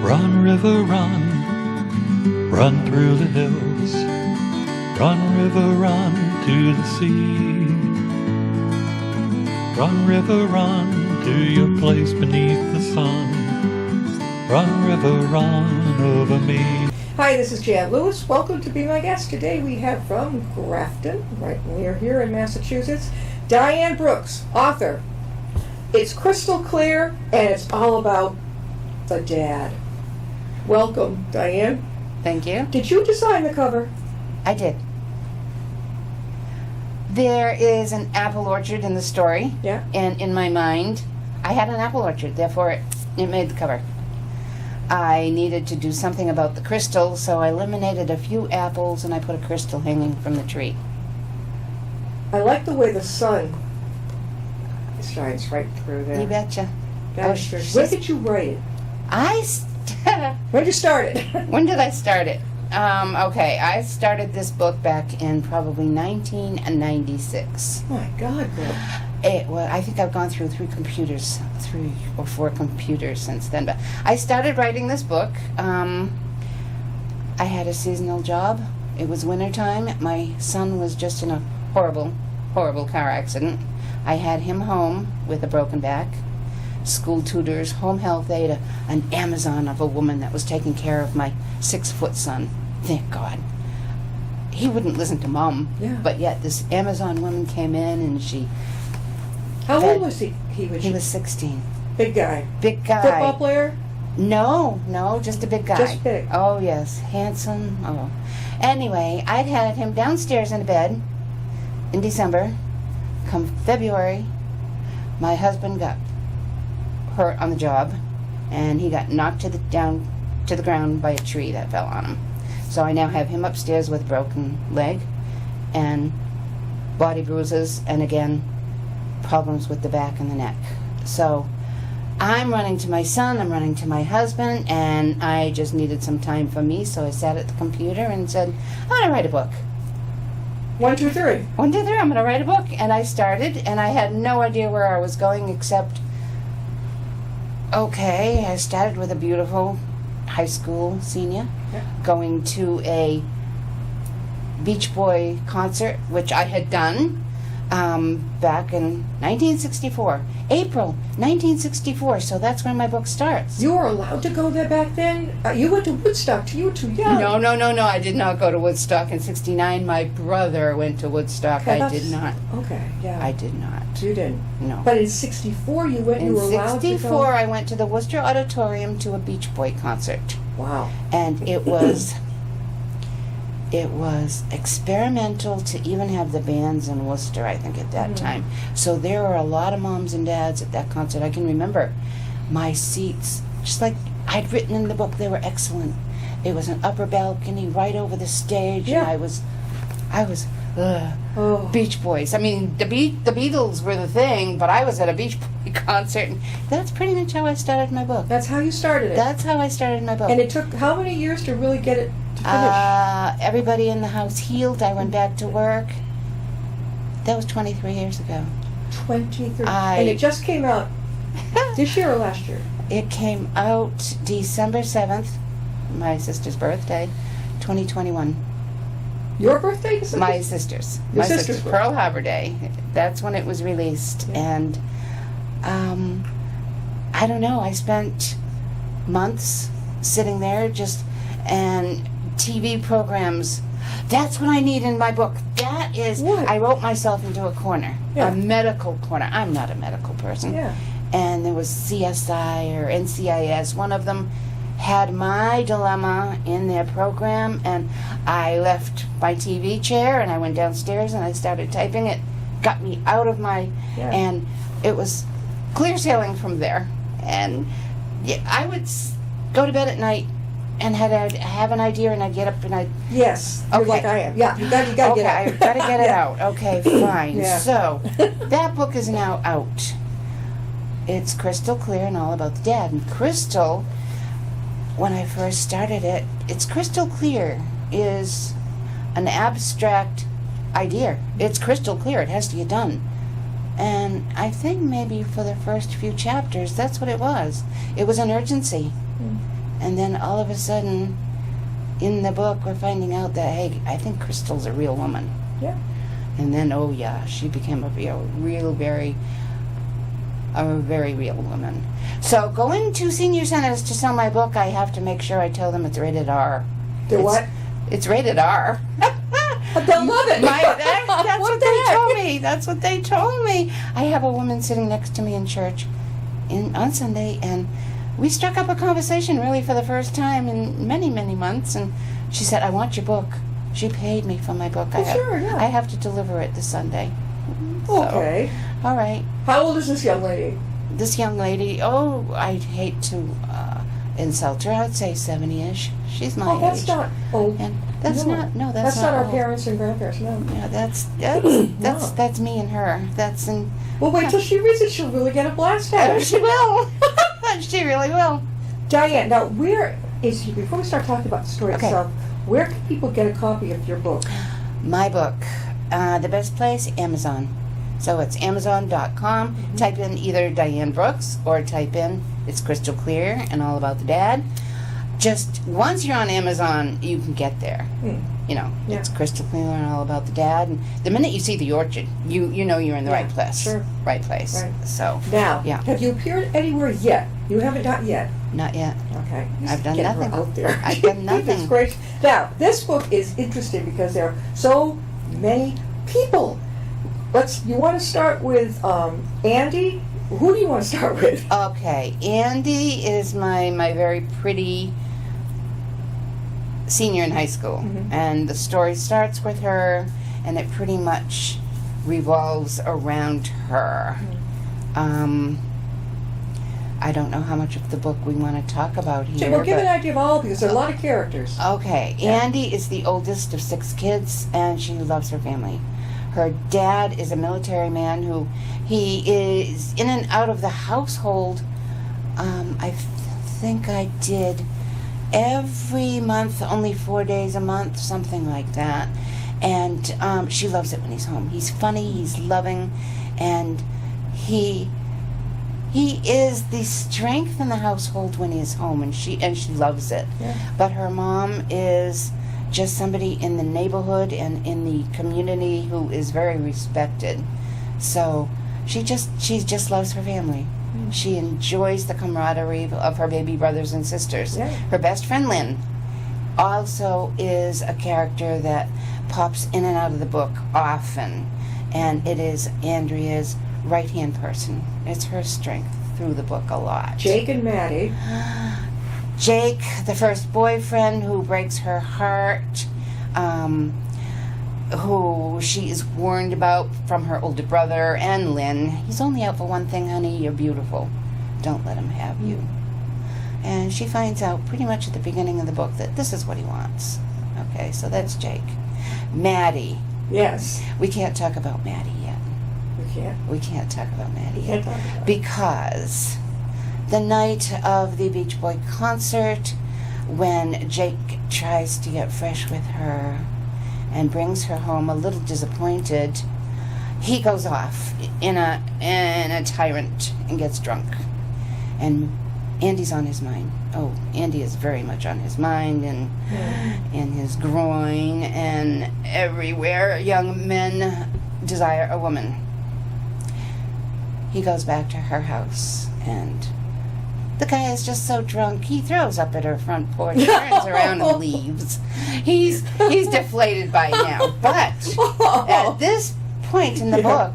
Run, river, run, run through the hills. Run, river, run to the sea. Run, river, run to your place beneath the sun. Run, river, run over me. Hi, this is Jan Lewis. Welcome to Be My Guest. Today we have from Grafton, right near here in Massachusetts, Diane Brooks, author. It's crystal clear and it's all about the dad. Welcome, Diane. Thank you. Did you design the cover? I did. There is an apple orchard in the story. Yeah. And in my mind, I had an apple orchard, therefore it made the cover. I needed to do something about the crystal, so I eliminated a few apples and I put a crystal hanging from the tree. I like the way the sun shines right through there. You betcha. That's true. When did you write it? When did you start it? When did I start it? Okay, I started this book back in probably 1996. Oh my God, girl. I think I've gone through three or four computers since then. But I started writing this book. I had a seasonal job. It was wintertime. My son was just in a horrible, horrible car accident. I had him home with a broken back. School tutors, home health aide, an Amazon of a woman that was taking care of my 6-foot son. Thank God. He wouldn't listen to Mom. Yeah. But yet this Amazon woman came in and she... How old was he? He was 16. Big guy. Big guy. Football player? No, just a big guy. Just big. Oh, yes. Handsome. Oh. Anyway, I'd had him downstairs in bed in December. Come February, my husband got hurt on the job, and he got knocked down to the ground by a tree that fell on him. So I now have him upstairs with a broken leg and body bruises, and again, problems with the back and the neck. So I'm running to my son, I'm running to my husband, and I just needed some time for me, so I sat at the computer and said, I want to write a book. 1, 2, 3. 1, 2, 3, I'm going to write a book. And I started, and I had no idea where I was going except, okay, I started with a beautiful high school senior, going to a Beach Boy concert, which I had done back in 1964. April 1964, so that's when my book starts. You were allowed to go there back then? You went to Woodstock. You were too young. No, I did not go to Woodstock in 69. My brother went to Woodstock. Okay, I did not. Okay, yeah. I did not. You didn't? No. But in 64 you went, you were allowed to go? In 64 I went to the Worcester Auditorium to a Beach Boy concert. Wow. And it was experimental to even have the bands in Worcester, I think, at that time. So there were a lot of moms and dads at that concert. I can remember my seats, just like I'd written in the book, they were excellent. It was an upper balcony right over the stage, and I was Beach Boys. I mean, the Beatles were the thing, but I was at a Beach Boy concert, and that's pretty much how I started my book. That's how you started it? That's how I started my book. And it took how many years to really get it to finish? Everybody in the house healed. I went back to work. That was 23 years ago. 23. And it just came out this year or last year? It came out December 7th, my sister's birthday, 2021. Your birthday? My sister's. Your my sister's sister's Pearl Harbor Day. That's when it was released. Yeah. And I don't know, I spent months sitting there and TV programs. That's what I need in my book. That is, what? I wrote myself into a corner, a medical corner. I'm not a medical person. Yeah. And there was CSI or NCIS. One of them had my dilemma in their program, and I left my TV chair and I went downstairs and I started typing it. Got me out of my, and it was clear sailing from there. And I would go to bed at night and have an idea, and I'd get up and Yes, you're like I am. Yeah, you got to get it out. I've got to get it out. Okay, fine. Yeah. So that book is now out. It's crystal clear and all about the dad. And crystal, when I first started it, it's crystal clear is an abstract idea. It's crystal clear. It has to get done. And I think maybe for the first few chapters, that's what it was. It was an urgency. And then all of a sudden, in the book, we're finding out that, hey, I think Crystal's a real woman. Yeah. And then, oh yeah, she became a very real woman. So going to senior centers to sell my book, I have to make sure I tell them it's rated R. What? It's rated R. They'll love it. That's what the they heck? told me. That's what they told me. I have a woman sitting next to me in church on Sunday, and we struck up a conversation really for the first time in many, many months, and she said, I want your book. She paid me for my book. Sure, yeah. I have to deliver it this Sunday. Okay. So, all right. How old is this young lady? This young lady, I'd hate to insult her. I'd say 70-ish. She's my age. That's not old. And that's No. not That's not our old. parents and grandparents, no. Yeah, that's No. that's me and her. That's in. Well, wait till she reads it. She'll really get a blast out of it. She will. She really will. Diane, now before we start talking about the story Okay. itself, where can people get a copy of your book? My book, the best place, Amazon. So it's Amazon.com. Mm-hmm. Type in either Diane Brooks or type in It's Crystal Clear and All About the Dad. Just once you're on Amazon, you can get there. You know, Yeah. It's Crystal Clear and All About the Dad. And the minute you see the orchard, you know you're in the Yeah, right place. sure. Right place. Right. So, Now, Yeah. have you appeared anywhere yet? You haven't done yet. not yet. Okay. I've done Get her nothing. out there. I've done Goodness nothing. gracious. Now, this book is interesting because there are so many people. You want to start with Andy? Who do you want to start with? Okay, Andy is my very pretty senior in high school, and the story starts with her, and it pretty much revolves around her. I don't know how much of the book we want to talk about here. Well, give but- an idea of all because there are a lot of characters. Okay, Yeah. Andy is the oldest of 6 kids, and she loves her family. Her dad is a military man who he is in and out of the household. I think I did every month, only 4 days a month, something like that. And she loves it when he's home. He's funny, he's loving, and he is the strength in the household when he is home, and she loves it. Yeah. But her mom is just somebody in the neighborhood and in the community who is very respected. So she just loves her family. She enjoys the camaraderie of her baby brothers and sisters. Yeah. Her best friend Lynn also is a character that pops in and out of the book often, and it is Andrea's right-hand person. It's her strength through the book a lot. Jake and Maddie. Jake, the first boyfriend who breaks her heart, who she is warned about from her older brother, and Lynn. He's only out for one thing, honey. You're beautiful. Don't let him have you. And she finds out pretty much at the beginning of the book that this is what he wants. Okay, so that's Jake. Maddie. Yes. We can't talk about Maddie yet. We can't. We can't talk about Maddie We yet. can't talk about it. Because the night of the Beach Boy concert, when Jake tries to get fresh with her and brings her home a little disappointed, he goes off in a tyrant and gets drunk. And Andy's on his mind. Oh, Andy is very much on his mind and in his groin and everywhere young men desire a woman. He goes back to her house, and the guy is just so drunk he throws up at her front porch, turns around and leaves. He's deflated by now. But at this point in the book,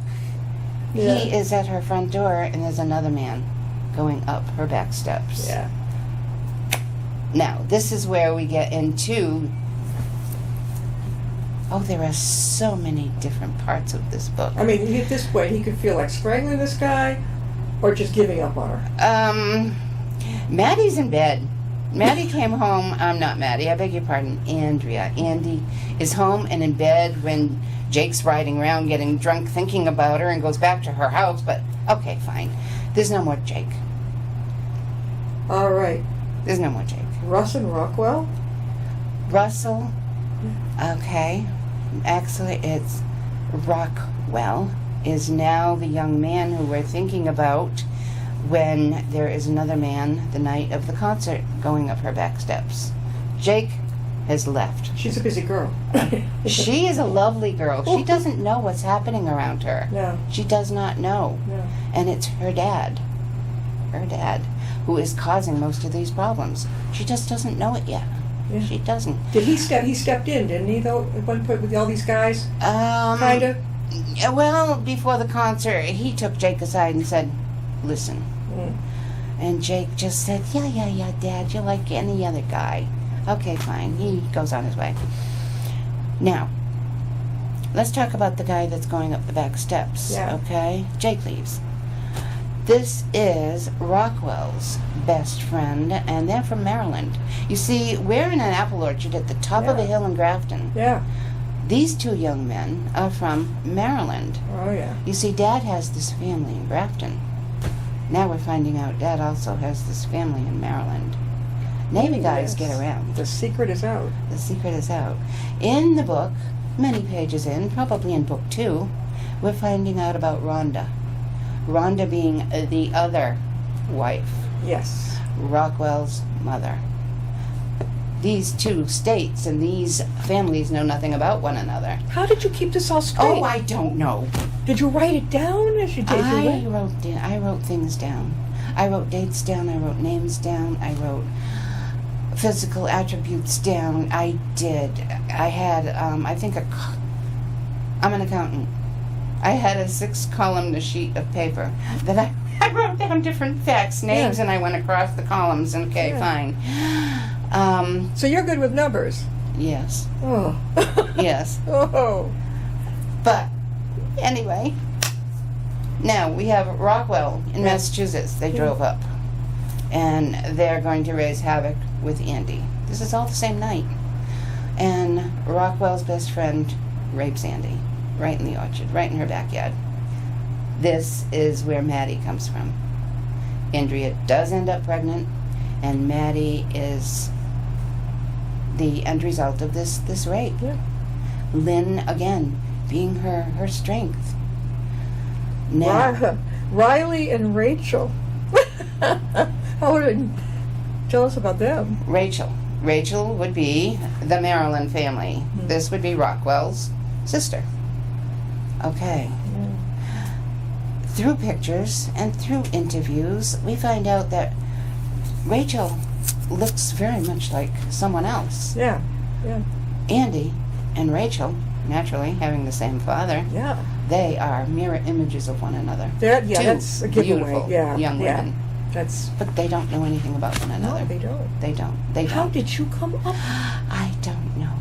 he is at her front door, and there's another man going up her back steps. Yeah. Now, this is where we get into... Oh, there are so many different parts of this book. I mean, at this point, he could feel like strangling this guy or just giving up on her. Maddie's in bed. Maddie came home. Not Maddie, I beg your pardon, Andrea. Andy is home and in bed when Jake's riding around getting drunk thinking about her and goes back to her house, but okay, fine. There's no more Jake. All right. There's no more Jake. Russ and Rockwell? Russell, okay. Actually, it's Rockwell is now the young man who we're thinking about. when there is another man the night of the concert going up her back steps. Jake has left. She's a busy girl. She is a lovely girl. She doesn't know what's happening around her. No. She does not know. No. And it's her dad, who is causing most of these problems. She just doesn't know it yet. Yeah. She doesn't. Did he step? He stepped in, didn't he? Though at one point with all these guys, kind of. Well, before the concert, he took Jake aside and said, "Listen." Mm. And Jake just said, "Yeah, Dad. You're like any other guy." Okay, fine. He goes on his way. Now, let's talk about the guy that's going up the back steps. Yeah. Okay? Jake leaves. This is Rockwell's best friend, and they're from Maryland. You see, we're in an apple orchard at the top of a hill in Grafton. Yeah. These two young men are from Maryland. Oh yeah. You see, Dad has this family in Grafton. Now we're finding out Dad also has this family in Maryland. Navy guys get around. The secret is out. The secret is out. In the book, many pages in, probably in book 2, we're finding out about Rhonda. Rhonda being the other wife, Yes. Rockwell's mother. These two states and these families know nothing about one another. How did you keep this all straight? Oh, I don't know. Did you write it down as you did? I wrote things down. I wrote dates down. I wrote names down. I wrote physical attributes down. I did. I had, I'm an accountant. I had a 6-column sheet of paper that I wrote down different facts, names, and I went across the columns, and fine. So you're good with numbers? Yes. Oh. Yes. Oh. But, anyway, now we have Rockwell in Massachusetts. They drove up, and they're going to raise havoc with Andy. This is all the same night. And Rockwell's best friend rapes Andy right in the orchard, right in her backyard. This is where Maddie comes from. Andrea does end up pregnant, and Maddie is the end result of this rape. Yeah. Lynn, again, being her strength. Now, Riley and Rachel. Tell us about them. Rachel. Rachel would be the Maryland family. Mm-hmm. This would be Rockwell's sister. Okay. Through pictures and through interviews, we find out that Rachel looks very much like someone else. Yeah. Yeah. Andy and Rachel, naturally having the same father, Yeah. they are mirror images of one another. That's a giveaway. Beautiful Yeah. young women. That's. But they don't know anything about one another. No, they don't. They don't. They don't. How did you come up? I don't know.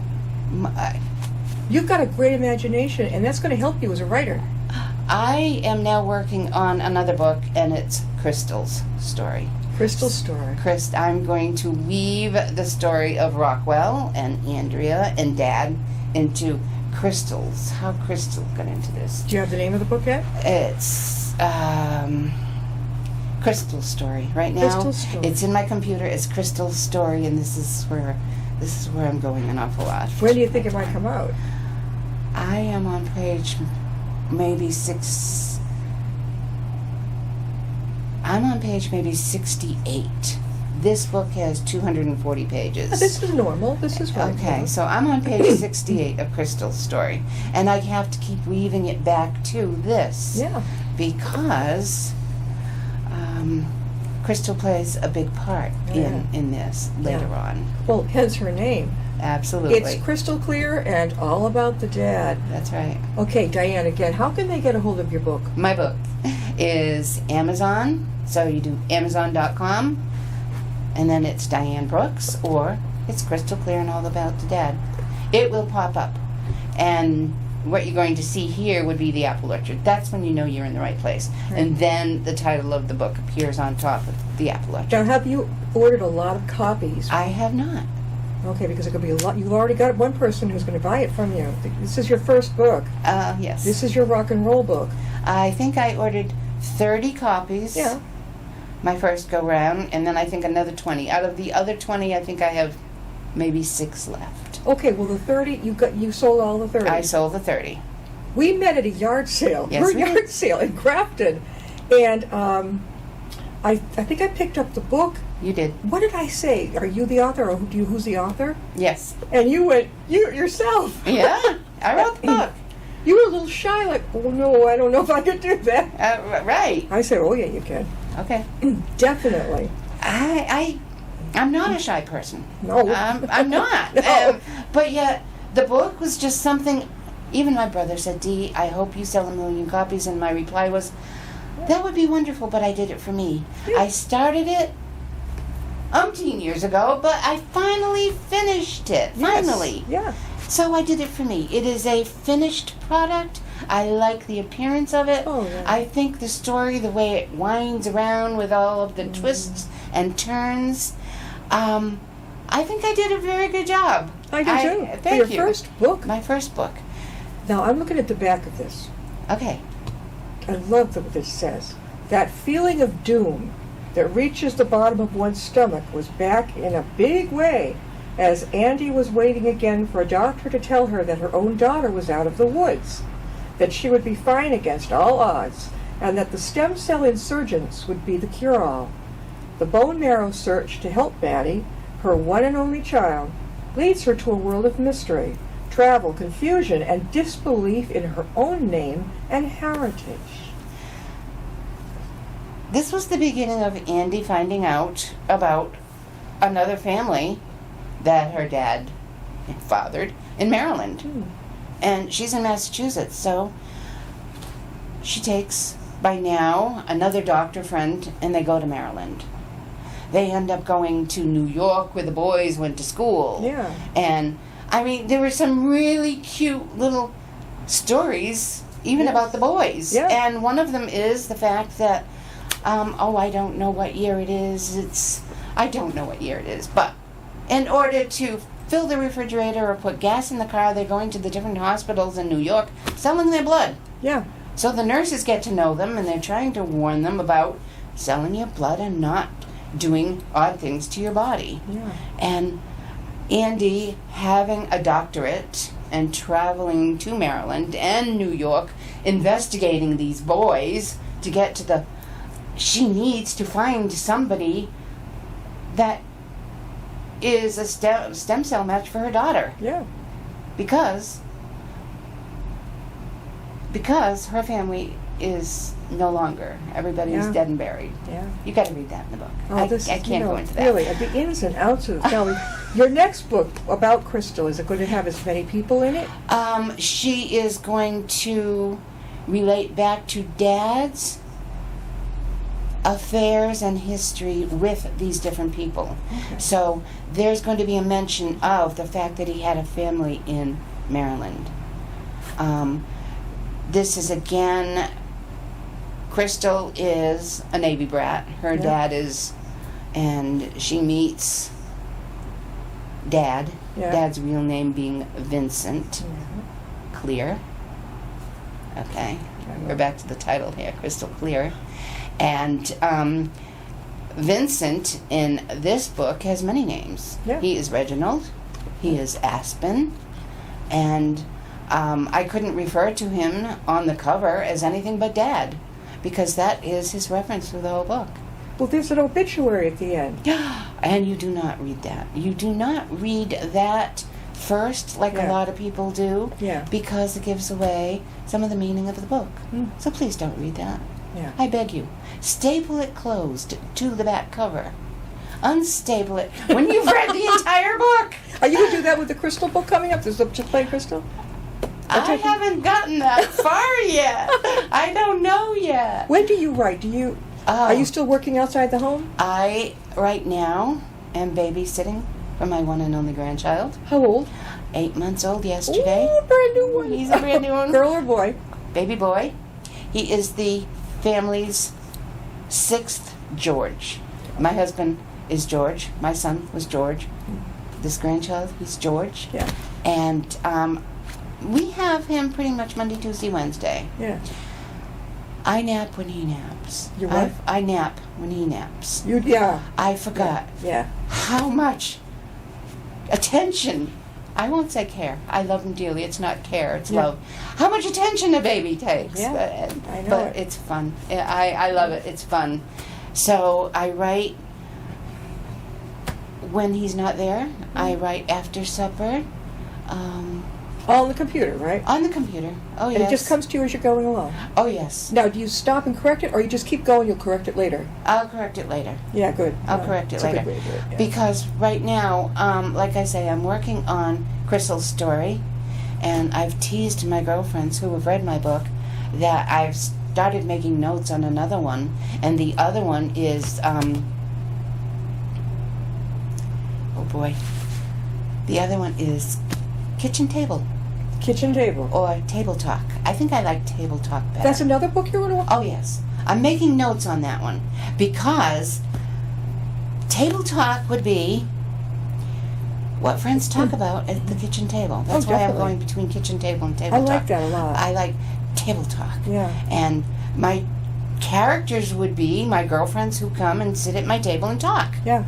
You've got a great imagination, and that's going to help you as a writer. I am now working on another book, and it's Crystal's story. Crystal's story. I'm going to weave the story of Rockwell and Andrea and Dad into Crystal's. How Crystal got into this. Do you have the name of the book yet? It's Crystal's story. Right now, Crystal's story. it's in my computer. It's Crystal's story, and this is where I'm going an awful lot. When do you think it might come out? I am on page maybe 6. I'm on page maybe 68. This book has 240 pages. This is normal. This is right. Okay, so I'm on page 68 of Crystal's story, and I have to keep weaving it back to this. Yeah. Because Crystal plays a big part in this later on. Well, hence her name. Absolutely. It's crystal clear and all about the dad. That's right. Okay, Diane, again, how can they get a hold of your book? My book is Amazon, so you do Amazon.com, and then it's Diane Brooks, or it's Crystal Clear and All About the Dad. It will pop up, and what you're going to see here would be the apple orchard. That's when you know you're in the right place. Right. And then the title of the book appears on top of the apple orchard. Now, have you ordered a lot of copies? I have not. Okay, because it could be a lot. You've already got one person who's going to buy it from you. This is your first book. Yes. This is your rock and roll book. I think I ordered 30 copies. Yeah. My first go round, and then I think another 20. Out of the other 20, I think I have maybe 6 left. Okay, well the 30 you sold all the 30. I sold the 30. We met at a yard sale. Yes, we yard did. sale in Grafton, and I think I picked up the book. You did. What did I say? Are you the author, or who's the author? Yes. And you went, you yourself. Yeah, I wrote the book. You were a little shy, like, oh no, I don't know if I could do that. Right. I said, oh yeah, you can. Okay. Definitely. I'm not a shy person. No. I'm not. No. But yet, the book was just something. Even my brother said, "Dee, I hope you sell 1 million copies." And my reply was, "That would be wonderful, but I did it for me." Yeah. I started it umpteen years ago, but I finally finished it. Finally. Yes. Yeah. So I did it for me. It is a finished product. I like the appearance of it. Oh, yeah. I think the story, the way it winds around with all of the twists and turns, I think I did a very good job. I do too. Thank For your you. first book. My first book. Now I'm looking at the back of this. Okay. I love what this says. That feeling of doom that reaches the bottom of one's stomach was back in a big way as Andy was waiting again for a doctor to tell her that her own daughter was out of the woods, that she would be fine against all odds, and that the stem cell insurgents would be the cure-all. The bone marrow search to help Maddie, her one and only child, leads her to a world of mystery, travel, confusion, and disbelief in her own name and heritage. This was the beginning of Andy finding out about another family that her dad fathered in Maryland. And she's in Massachusetts, so she takes, by now, another doctor friend, and they go to Maryland. They end up going to New York, where the boys went to school. Yeah. And, I mean, there were some really cute little stories, even Yes. about the boys. Yeah. And one of them is the fact that, I don't know what year it is. I don't know what year it is, but in order to fill the refrigerator or put gas in the car, they're going to the different hospitals in New York selling their blood. Yeah. So the nurses get to know them, and they're trying to warn them about selling your blood and not doing odd things to your body. Yeah. And Andy, having a doctorate and traveling to Maryland and New York, investigating these boys to get to she needs to find somebody that is a stem cell match for her daughter. Yeah. Because her family is no longer. Everybody is Yeah. dead and buried. Yeah. You got to read that in the book. Oh, I this can't is, go into that. Really, the ins and outs of the family. Your next book about Crystal, is it going to have as many people in it? She is going to relate back to Dad's affairs and history with these different people. Okay. So there's going to be a mention of the fact that he had a family in Maryland. This is again, Crystal is a Navy brat. Her Yeah. dad is, and she meets Dad. Yeah. Dad's real name being Vincent Yeah. Clear. Okay, I know. we're back to the title here, Crystal Clear. And Vincent in this book has many names. Yeah. He is Reginald, he is Aspen, and I couldn't refer to him on the cover as anything but Dad, because that is his reference for the whole book. Well, there's an obituary at the end. And you do not read that. You do not read that first like Yeah. a lot of people do, Yeah. because it gives away some of the meaning of the book. Mm. So please don't read that. Yeah. I beg you. Staple it closed to the back cover. Unstaple it when you've read the entire book. Are you going to do that with the Crystal book coming up? There's just plain Crystal? I haven't gotten that far yet. I don't know yet. When do you write? Are you still working outside the home? I, right now, am babysitting for my one and only grandchild. How old? 8 months old yesterday. Ooh, brand new one. He's a brand new one. Girl or boy? Baby boy. He is the family's 6th George. My husband is George. My son was George. This grandchild, he's George. Yeah. And we have him pretty much Monday, Tuesday, Wednesday. Yeah. I nap when he naps. You what? I nap when he naps. Yeah. I forgot Yeah. how much attention, I won't say care, I love him dearly, it's not care, it's Yeah. love. How much attention a baby takes. Yeah, I know But it. it's fun. I love it, it's fun. So I write when he's not there. I write after supper. All on the computer, right? On the computer. Oh, And yes. it just comes to you as you're going along. Oh, yes. Now, do you stop and correct it, or you just keep going, you'll correct it later? I'll correct it later. Yeah, good. I'll correct it It's a later. good way to do it, yeah. Because right now, like I say, I'm working on Crystal's story, and I've teased my girlfriends who have read my book that I've started making notes on another one, and the other one is, oh boy, the other one is Kitchen Table. Kitchen Table. Or Table Talk. I think I like Table Talk better. That's another book you're going to... Oh, yes. I'm making notes on that one because Table Talk would be what friends talk about at the kitchen table. That's why I'm definitely. going between Kitchen Table and Table I Talk. like that a lot. I like Table Talk. Yeah. And my characters would be my girlfriends who come and sit at my table and talk. Yeah.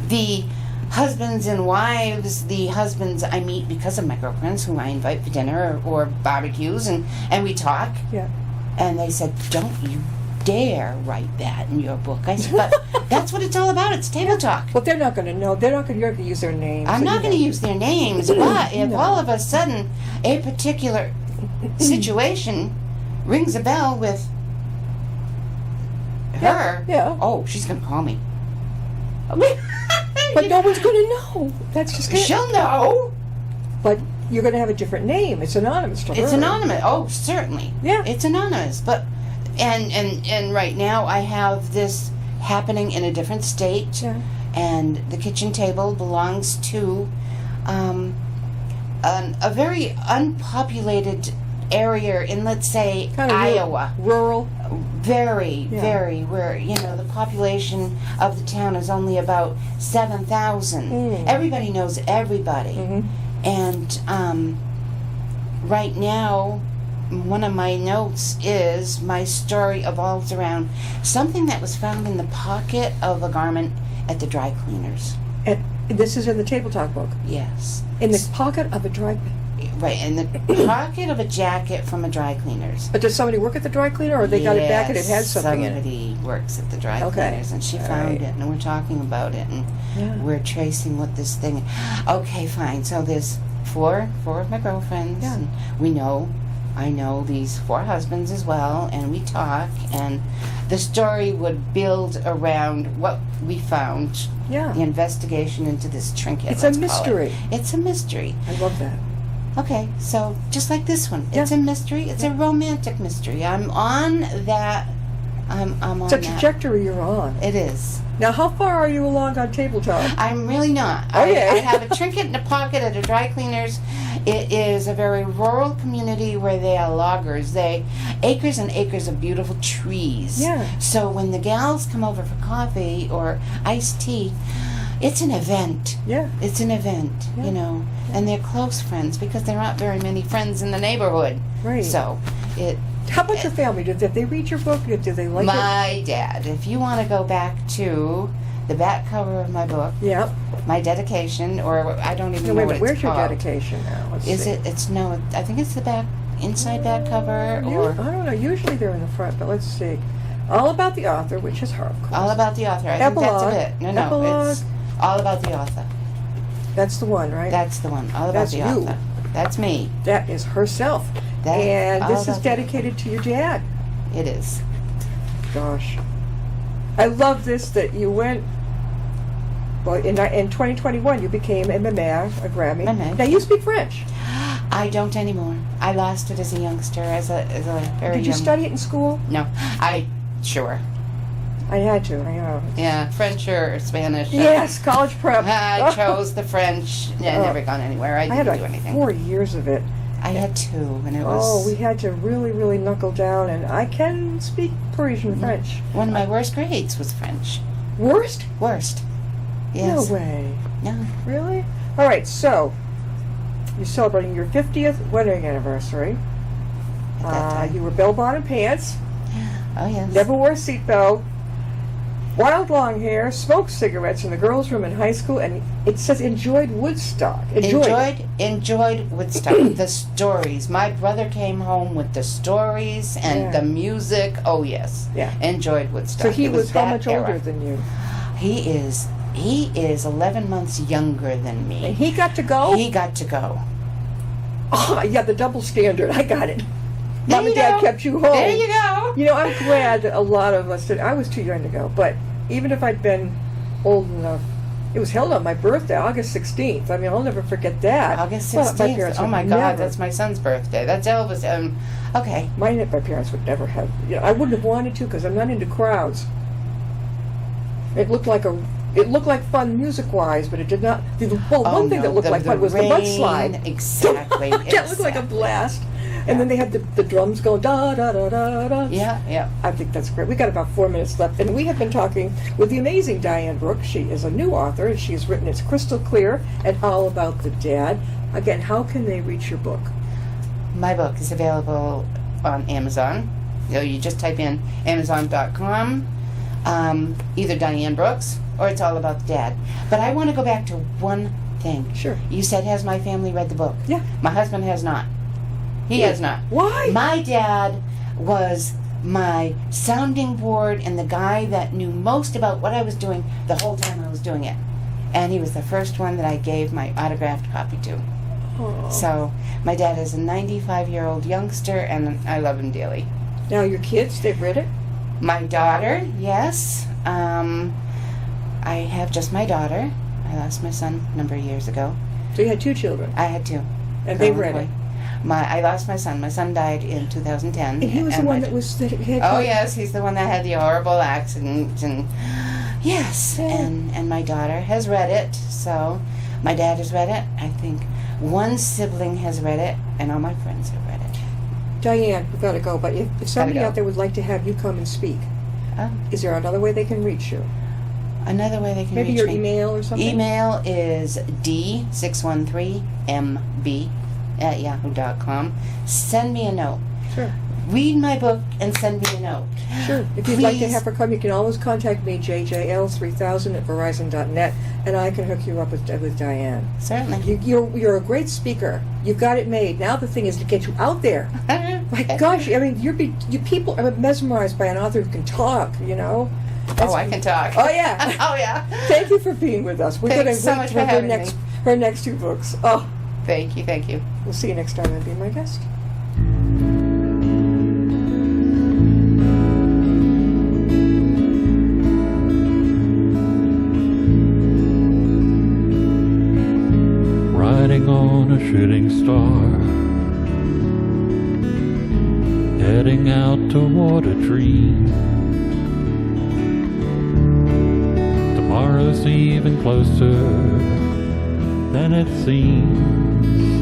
The husbands and wives, the husbands I meet because of my girlfriends who I invite for dinner or barbecues, and we talk. Yeah. And they said, don't you dare write that in your book. I said, but that's what it's all about. It's table talk. Well, they're not going to know. You're not going to use their names. I'm so not you going to know. use their names, but if No. all of a sudden a particular situation rings a bell with her, Yeah. oh, she's going to call me. But no one's going to know. That's just it. She'll know. But you're going to have a different name. It's anonymous to her. It's anonymous. Oh, certainly. Yeah. It's anonymous. But and right now I have this happening in a different state. Yeah. And the kitchen table belongs to a very unpopulated area in, let's say, Kind of Iowa. Rural. Very, Yeah. very, where, you know, the population of the town is only about 7,000. Mm. Everybody knows everybody. Mm-hmm. And right now, one of my notes is my story evolves around something that was found in the pocket of a garment at the dry cleaners. And this is in the Table Talk book. Yes. In the pocket of a dry... Right, in the pocket of a jacket from a dry cleaners. But does somebody work at the dry cleaner, or they got it back and it had something in it? Somebody works at the dry Okay. cleaners, and she All found right. it, and we're talking about it, and Yeah. we're tracing what this thing. Okay, fine. So there's four of my girlfriends, Yeah. and I know these four husbands as well, and we talk, and the story would build around what we found. Yeah. The investigation into this trinket. It's a let's call it. mystery. It's a mystery. I love that. Okay, so just like this one, Yeah. it's a mystery. It's a romantic mystery. I'm on that. I'm on It's a that. trajectory you're on. It is. Now, how far are you along on Table Talk? I'm really not. Okay. I have a trinket in a pocket at a dry cleaners. It is a very rural community where they are loggers. They acres and acres of beautiful trees. Yeah. So when the gals come over for coffee or iced tea, it's an event. Yeah. It's an event, Yeah. you know. And they're close friends because there aren't very many friends in the neighborhood. Right. So it. How about your family? Did they read your book? Did they like it? My dad. If you want to go back to the back cover of my book, Yeah. my dedication, or I don't even No, know wait a what minute. it's Where's your called. dedication now? Let's Is see. it? It's no. I think it's the back, inside back cover, I or don't know. Usually they're in the front, but let's see. All About the Author, which is her, of course. all about the author. I Epilogue. think that's it. No, Epilogue. it's all about the author. That's the one, right? That's the one. All about That's the you. author. That's me. That is herself. That- And all this is about the- dedicated to your dad. It is. Gosh. I love this that you went... Well, in 2021, you became a Mimere, a Grammy. Mimere. Now, you speak French. I don't anymore. I lost it as a youngster, as a very Did you young. study it in school? No, sure. I had to, I know. Yeah, French or Spanish. Yes, college prep. I chose the French. Yeah, Oh. never gone anywhere. I I had didn't like do anything. 4 years of it. I had two, and it was Oh, we had to really, really knuckle down, and I can speak Parisian French. one of my worst grades was French. Worst? Worst. Yes. No way. No. Really? All right, so you're celebrating your 50th wedding anniversary. At that time. You were bell-bottom pants, Oh yes. never wore a seatbelt, wild long hair, smoked cigarettes in the girls' room in high school, and it says enjoyed Woodstock. Enjoyed Woodstock. The stories. My brother came home with the stories and the music. Oh yes. Yeah. Enjoyed Woodstock. So he was how that much era. older than you? He is 11 months younger than me. And he got to go? He got to go. Oh, yeah, the double standard. I got it. There Mom you and Dad go. kept you home. There you go. You know, I'm glad that a lot of us did. I was too young to go, but even if I'd been old enough, it was held on my birthday, August 16th. I mean, I'll never forget that. August Well, 16th. my parents Oh would my God, never- that's my son's birthday. That's Elvis. Okay. My parents would never have. You know, I wouldn't have wanted to because I'm not into crowds. It looked like fun music-wise, but it did not. One thing that looked like fun was the mudslide. Exactly. That looked like a blast. And then they had the drums going da da da da da. Yeah. I think that's great. We got about 4 minutes left, and we have been talking with the amazing Diane Brooks. She is a new author, and she's written "It's Crystal Clear" and All About the Dad. Again, how can they reach your book? My book is available on Amazon. You just type in Amazon.com, either Diane Brooks or It's All About the Dad. But I want to go back to one thing. Sure. You said, has my family read the book? Yeah. My husband has not. He has not. Why? My dad was my sounding board and the guy that knew most about what I was doing the whole time I was doing it. And he was the first one that I gave my autographed copy to. Oh. So my dad is a 95-year-old youngster, and I love him dearly. Now your kids, they've read it? My daughter, yes. I have just my daughter. I lost my son a number of years ago. So you had 2 children, I had 2. and they've read it. I lost my son. My son died in 2010. And he was the one that had. Oh yes, he's the one that had the horrible accident, and yes, and my daughter has read it. So my dad has read it. I think one sibling has read it, and all my friends have read it. Diane, we've got to go. But if somebody go. out there would like to have you come and speak, Oh, is there another way they can reach you? another way they can Maybe reach your me. email or something? Email is d613mb@yahoo.com. Send me a note. Sure. Read my book and send me a note. Sure. If you'd like to Please. have her come, you can always contact me, jjl3000@verizon.net, and I can hook you up with Diane. Certainly. You're a great speaker. You've got it made. Now the thing is to get you out there. My gosh, I mean, you people are mesmerized by an author who can talk, you know? Oh, I can talk. Oh, yeah. Oh, yeah. Thank you for being with us. We're Thanks going to so wait much for for having me. her next 2 books. Oh, Thank you. we'll see you next time and be my guest. Riding on a shooting star, heading out toward a dream. Tomorrow's even closer than it seems.